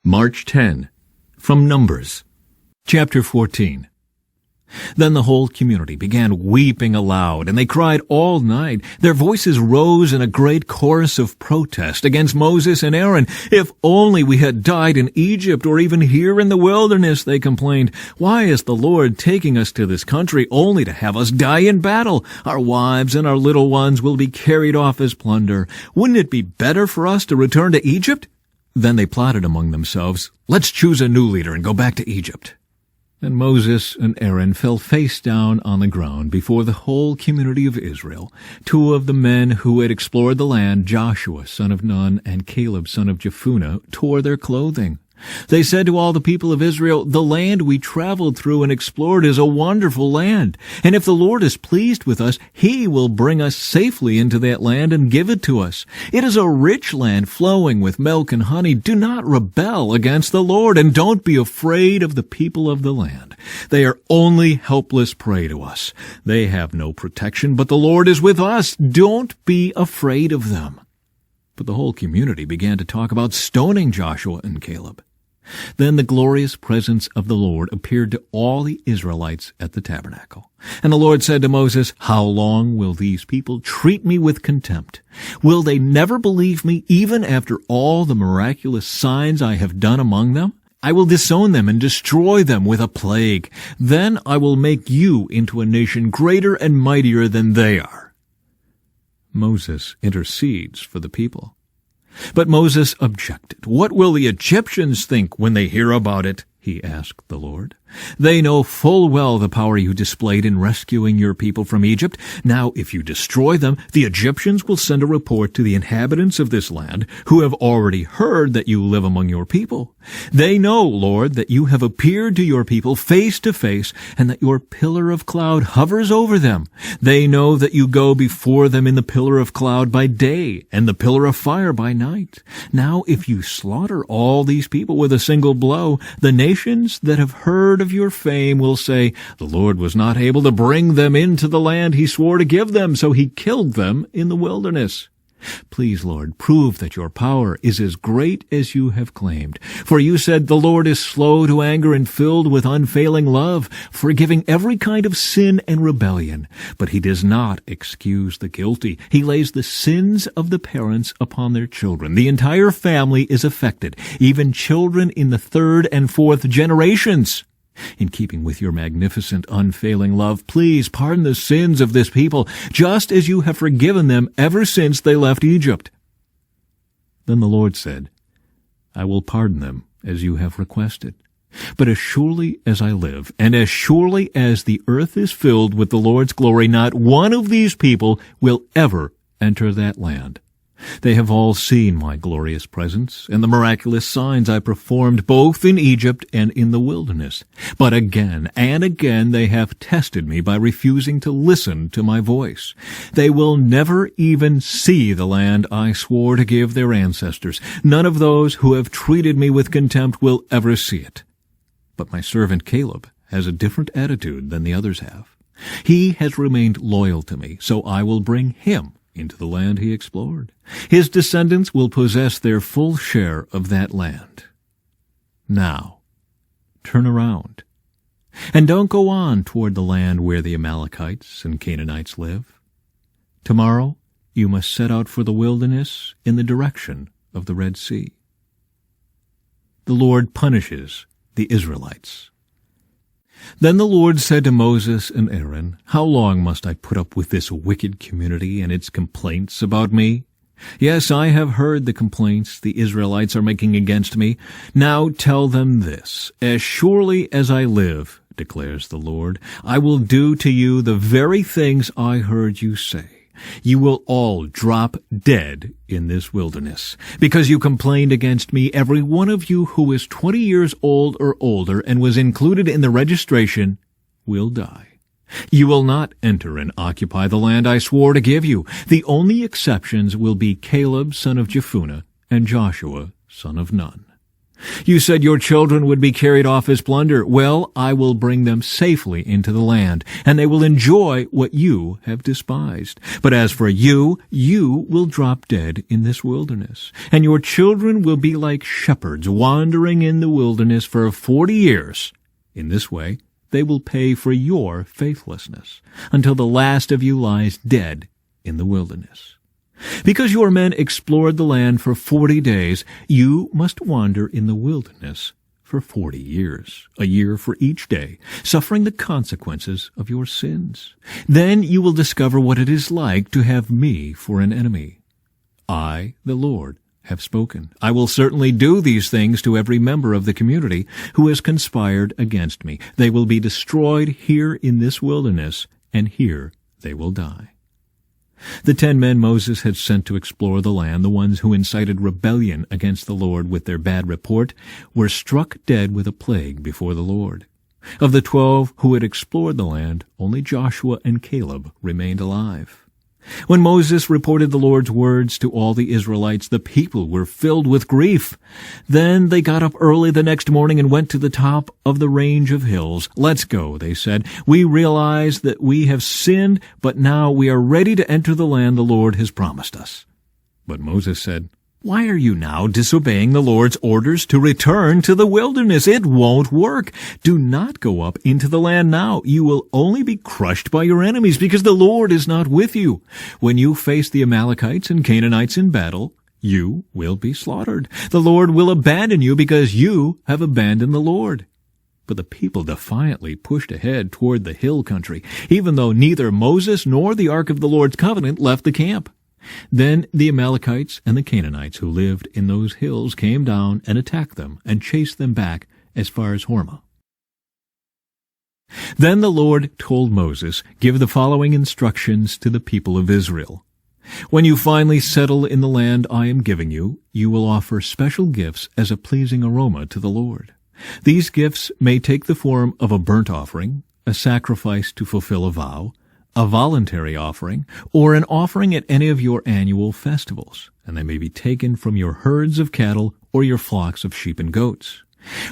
March 10. From Numbers. Chapter 14. Then the whole community began weeping aloud, and they cried all night. Their voices rose in a great chorus of protest against Moses and Aaron. "If only we had died in Egypt, or even here in the wilderness," they complained. "Why is the Lord taking us to this country only to have us die in battle? Our wives and our little ones will be carried off as plunder. Wouldn't it be better for us to return to Egypt?" Then they plotted among themselves, "Let's choose a new leader and go back to Egypt." And Moses and Aaron fell face down on the ground before the whole community of Israel. Two of the men who had explored the land, Joshua son of Nun and Caleb son of Jephunneh, tore their clothing. They said to all the people of Israel, "The land we traveled through and explored is a wonderful land. And if the Lord is pleased with us, He will bring us safely into that land and give it to us. It is a rich land flowing with milk and honey. Do not rebel against the Lord, and don't be afraid of the people of the land. They are only helpless prey to us. They have no protection, but the Lord is with us. Don't be afraid of them." But the whole community began to talk about stoning Joshua and Caleb. Then the glorious presence of the Lord appeared to all the Israelites at the tabernacle. And the Lord said to Moses, "How long will these people treat me with contempt? Will they never believe me, even after all the miraculous signs I have done among them? I will disown them and destroy them with a plague. Then I will make you into a nation greater and mightier than they are." Moses intercedes for the people. But Moses objected. "What will the Egyptians think when they hear about it?" he asked the Lord. "They know full well the power you displayed in rescuing your people from Egypt. Now, if you destroy them, the Egyptians will send a report to the inhabitants of this land, who have already heard that you live among your people. They know, Lord, that you have appeared to your people face to face, and that your pillar of cloud hovers over them. They know that you go before them in the pillar of cloud by day, and the pillar of fire by night. Now, if you slaughter all these people with a single blow, the nations that have heard of your fame will say, 'The Lord was not able to bring them into the land He swore to give them, so He killed them in the wilderness.' Please, Lord, prove that your power is as great as you have claimed. For you said, 'The Lord is slow to anger and filled with unfailing love, forgiving every kind of sin and rebellion. But He does not excuse the guilty. He lays the sins of the parents upon their children. The entire family is affected, even children in the third and fourth generations. In keeping with your magnificent, unfailing love, please pardon the sins of this people, just as you have forgiven them ever since they left Egypt.' Then the Lord said, 'I will pardon them as you have requested. But as surely as I live, and as surely as the earth is filled with the Lord's glory, not one of these people will ever enter that land. They have all seen my glorious presence and the miraculous signs I performed both in Egypt and in the wilderness. But again and again they have tested me by refusing to listen to my voice. They will never even see the land I swore to give their ancestors. None of those who have treated me with contempt will ever see it. But my servant Caleb has a different attitude than the others have. He has remained loyal to me, so I will bring him into the land he explored. His descendants will possess their full share of that land. Now, turn around, and don't go on toward the land where the Amalekites and Canaanites live. Tomorrow you must set out for the wilderness in the direction of the Red Sea." The Lord punishes the Israelites. Then the Lord said to Moses and Aaron, "How long must I put up with this wicked community and its complaints about me? Yes, I have heard the complaints the Israelites are making against me. Now tell them this: As surely as I live, declares the Lord, I will do to you the very things I heard you say. You will all drop dead in this wilderness, because you complained against me. Every one of you who is 20 years old or older and was included in the registration will die. You will not enter and occupy the land I swore to give you. The only exceptions will be Caleb son of Jephunneh and Joshua son of Nun. You said your children would be carried off as plunder. Well, I will bring them safely into the land, and they will enjoy what you have despised. But as for you, you will drop dead in this wilderness, and your children will be like shepherds wandering in the wilderness for 40 years. In this way, they will pay for your faithlessness, until the last of you lies dead in the wilderness. Because your men explored the land for 40 days, you must wander in the wilderness for 40 years, a year for each day, suffering the consequences of your sins. Then you will discover what it is like to have me for an enemy. I, the Lord, have spoken. I will certainly do these things to every member of the community who has conspired against me. They will be destroyed here in this wilderness, and here they will die. The 10 men Moses had sent to explore the land, the ones who incited rebellion against the Lord with their bad report, were struck dead with a plague before the Lord. Of the 12 who had explored the land, only Joshua and Caleb remained alive. When Moses reported the Lord's words to all the Israelites, the people were filled with grief. Then they got up early the next morning and went to the top of the range of hills. "Let's go," they said. "We realize that we have sinned, but now we are ready to enter the land the Lord has promised us." But Moses said, "Why are you now disobeying the Lord's orders to return to the wilderness? It won't work. Do not go up into the land now. You will only be crushed by your enemies, because the Lord is not with you. When you face the Amalekites and Canaanites in battle, you will be slaughtered. The Lord will abandon you because you have abandoned the Lord." But the people defiantly pushed ahead toward the hill country, even though neither Moses nor the Ark of the Lord's covenant left the camp. Then the Amalekites and the Canaanites who lived in those hills came down and attacked them and chased them back as far as Hormah. Then the Lord told Moses, "Give the following instructions to the people of Israel. When you finally settle in the land I am giving you, you will offer special gifts as a pleasing aroma to the Lord. These gifts may take the form of a burnt offering, a sacrifice to fulfill a vow, a voluntary offering, or an offering at any of your annual festivals, and they may be taken from your herds of cattle or your flocks of sheep and goats.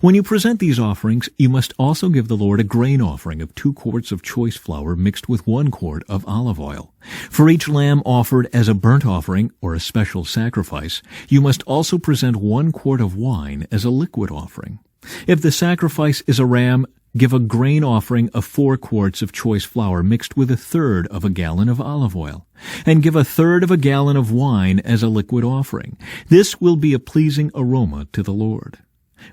When you present these offerings, you must also give the Lord a grain offering of 2 quarts of choice flour mixed with 1 quart of olive oil. For each lamb offered as a burnt offering or a special sacrifice, you must also present 1 quart of wine as a liquid offering. If the sacrifice is a ram, give a grain offering of 4 quarts of choice flour mixed with 1/3 of a gallon of olive oil, and give 1/3 of a gallon of wine as a liquid offering. This will be a pleasing aroma to the Lord.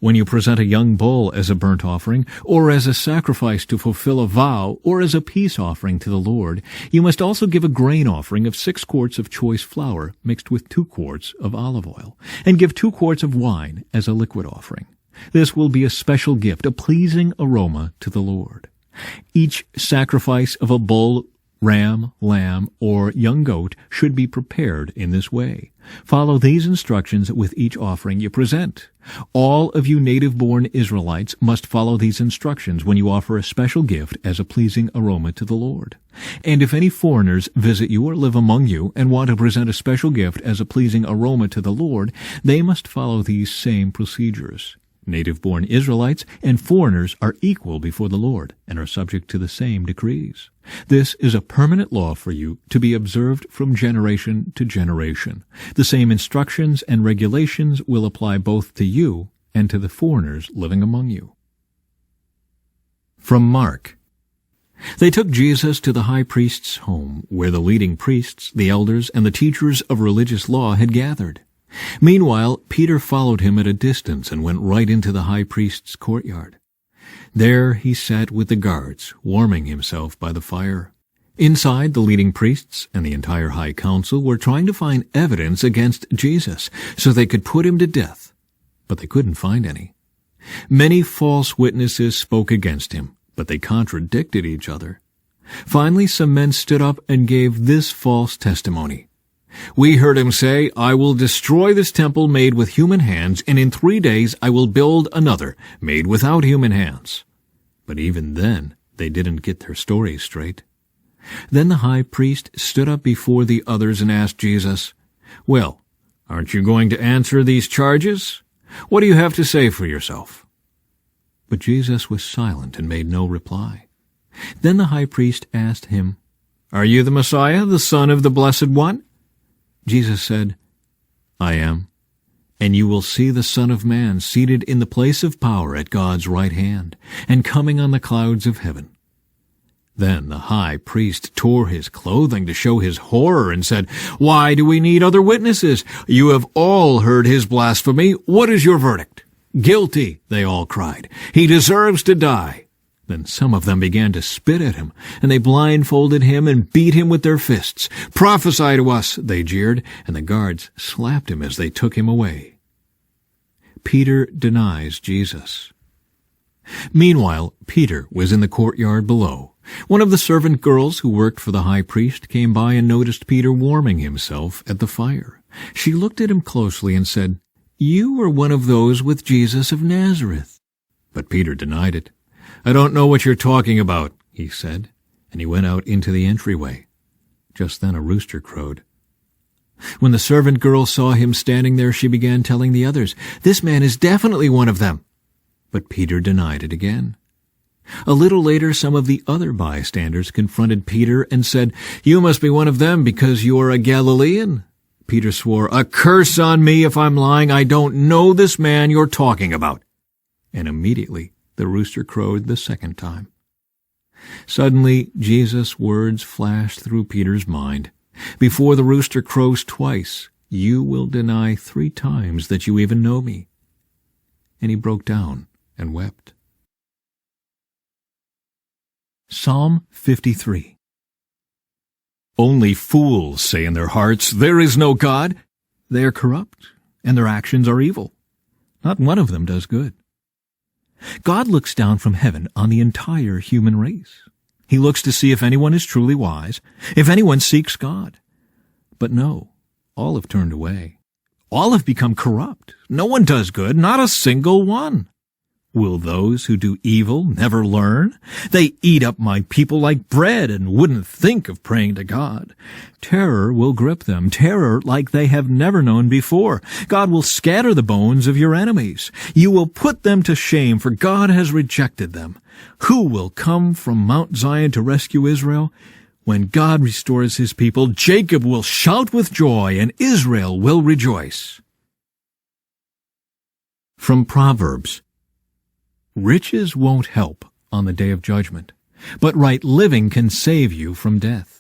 When you present a young bull as a burnt offering, or as a sacrifice to fulfill a vow, or as a peace offering to the Lord, you must also give a grain offering of 6 quarts of choice flour mixed with 2 quarts of olive oil, and give 2 quarts of wine as a liquid offering. This will be a special gift, a pleasing aroma to the Lord. Each sacrifice of a bull, ram, lamb, or young goat should be prepared in this way. Follow these instructions with each offering you present. All of you native-born Israelites must follow these instructions when you offer a special gift as a pleasing aroma to the Lord. And if any foreigners visit you or live among you and want to present a special gift as a pleasing aroma to the Lord, they must follow these same procedures. Native-born Israelites and foreigners are equal before the Lord and are subject to the same decrees. This is a permanent law for you to be observed from generation to generation. The same instructions and regulations will apply both to you and to the foreigners living among you. From Mark. They took Jesus to the high priest's home, where the leading priests, the elders, and the teachers of religious law had gathered. Meanwhile, Peter followed him at a distance and went right into the high priest's courtyard. There he sat with the guards, warming himself by the fire. Inside, the leading priests and the entire high council were trying to find evidence against Jesus so they could put him to death, but they couldn't find any. Many false witnesses spoke against him, but they contradicted each other. Finally, some men stood up and gave this false testimony. "We heard him say, 'I will destroy this temple made with human hands, and in 3 days I will build another, made without human hands.'" But even then, they didn't get their story straight. Then the high priest stood up before the others and asked Jesus, "Well, aren't you going to answer these charges?" What do you have to say for yourself?" But Jesus was silent and made no reply. Then the high priest asked him, "Are you the Messiah, the Son of the Blessed One?" Jesus said, "I am. And you will see the Son of Man seated in the place of power at God's right hand, and coming on the clouds of heaven." Then the high priest tore his clothing to show his horror and said, "Why do we need other witnesses? You have all heard his blasphemy. What is your verdict?" "Guilty," they all cried. "He deserves to die." Then some of them began to spit at him, and they blindfolded him and beat him with their fists. "Prophesy to us," they jeered, and the guards slapped him as they took him away. Peter denies Jesus. Meanwhile, Peter was in the courtyard below. One of the servant girls who worked for the high priest came by and noticed Peter warming himself at the fire. She looked at him closely and said, "You are one of those with Jesus of Nazareth." But Peter denied it. "I don't know what you're talking about," he said, and he went out into the entryway. Just then a rooster crowed. When the servant girl saw him standing there, she began telling the others, "This man is definitely one of them." But Peter denied it again. A little later, some of the other bystanders confronted Peter and said, "You must be one of them because you are a Galilean." Peter swore, "A curse on me if I'm lying. I don't know this man you're talking about." And immediately the rooster crowed the second time. Suddenly Jesus' words flashed through Peter's mind. "Before the rooster crows twice, you will deny 3 times that you even know me." And he broke down and wept. Psalm 53. Only fools say in their hearts, "There is no God." They are corrupt, and their actions are evil. Not one of them does good. God looks down from heaven on the entire human race. He looks to see if anyone is truly wise, if anyone seeks God. But no, all have turned away. All have become corrupt. No one does good, not a single one. Will those who do evil never learn? They eat up my people like bread and wouldn't think of praying to God. Terror will grip them, terror like they have never known before. God will scatter the bones of your enemies. You will put them to shame, for God has rejected them. Who will come from Mount Zion to rescue Israel? When God restores his people, Jacob will shout with joy, and Israel will rejoice. From Proverbs. Riches won't help on the day of judgment, but right living can save you from death.